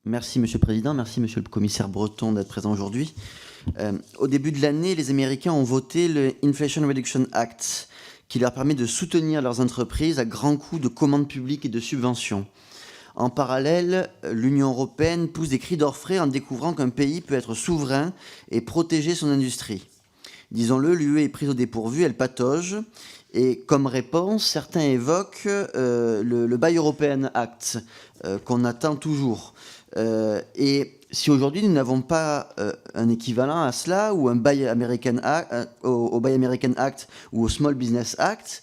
Merci Monsieur le Président, merci Monsieur le Commissaire Breton d'être présent aujourd'hui. Au début de l'année, les Américains ont voté le Inflation Reduction Act, qui leur permet de soutenir leurs entreprises à grands coups de commandes publiques et de subventions. En parallèle, l'Union européenne pousse des cris d'orfraie en découvrant qu'un pays peut être souverain et protéger son industrie. Disons-le, l'UE est prise au dépourvu, elle patauge. Et comme réponse, certains évoquent le Buy European Act, qu'on attend toujours. Et si aujourd'hui nous n'avons pas un équivalent à cela, ou un Buy American Act, au Buy American Act ou au Small Business Act,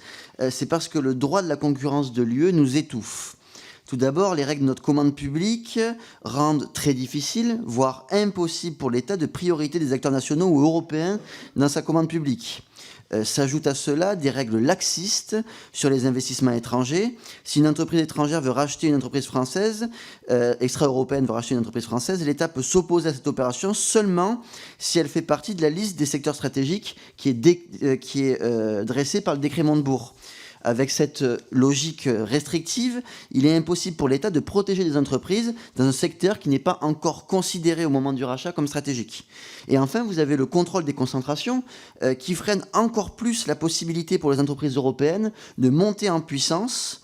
c'est parce que le droit de la concurrence de l'UE nous étouffe. Tout d'abord, les règles de notre commande publique rendent très difficile, voire impossible pour l'État de priorité des acteurs nationaux ou européens dans sa commande publique. S'ajoutent à cela des règles laxistes sur les investissements étrangers. Si une entreprise étrangère veut racheter une entreprise française, extra-européenne veut racheter une entreprise française, l'État peut s'opposer à cette opération seulement si elle fait partie de la liste des secteurs stratégiques qui est dressée par le décret Montebourg. Avec cette logique restrictive, il est impossible pour l'État de protéger des entreprises dans un secteur qui n'est pas encore considéré au moment du rachat comme stratégique. Et enfin, vous avez le contrôle des concentrations qui freine encore plus la possibilité pour les entreprises européennes de monter en puissance.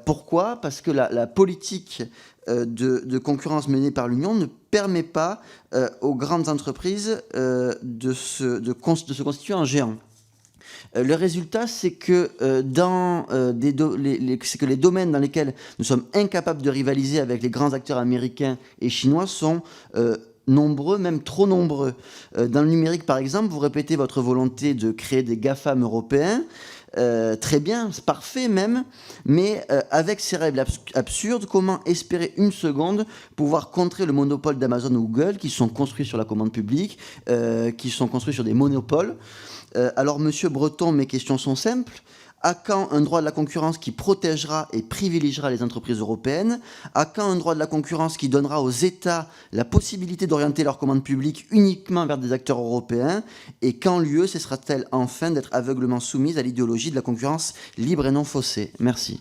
Pourquoi ? Parce que la politique de concurrence menée par l'Union ne permet pas aux grandes entreprises de se constituer en géants. Le résultat, c'est que, les domaines dans lesquels nous sommes incapables de rivaliser avec les grands acteurs américains et chinois sont nombreux, même trop nombreux. Dans le numérique, par exemple, vous répétez votre volonté de créer des GAFAM européens. Très bien, c'est parfait même, mais avec ces règles absurdes, comment espérer une seconde pouvoir contrer le monopole d'Amazon ou Google qui sont construits sur la commande publique, qui sont construits sur des monopoles. Alors, Monsieur Breton, mes questions sont simples. À quand un droit de la concurrence qui protégera et privilégiera les entreprises européennes? À quand un droit de la concurrence qui donnera aux États la possibilité d'orienter leurs commandes publiques uniquement vers des acteurs européens? Et quand l'UE cessera-t-elle enfin d'être aveuglement soumise à l'idéologie de la concurrence libre et non faussée? Merci.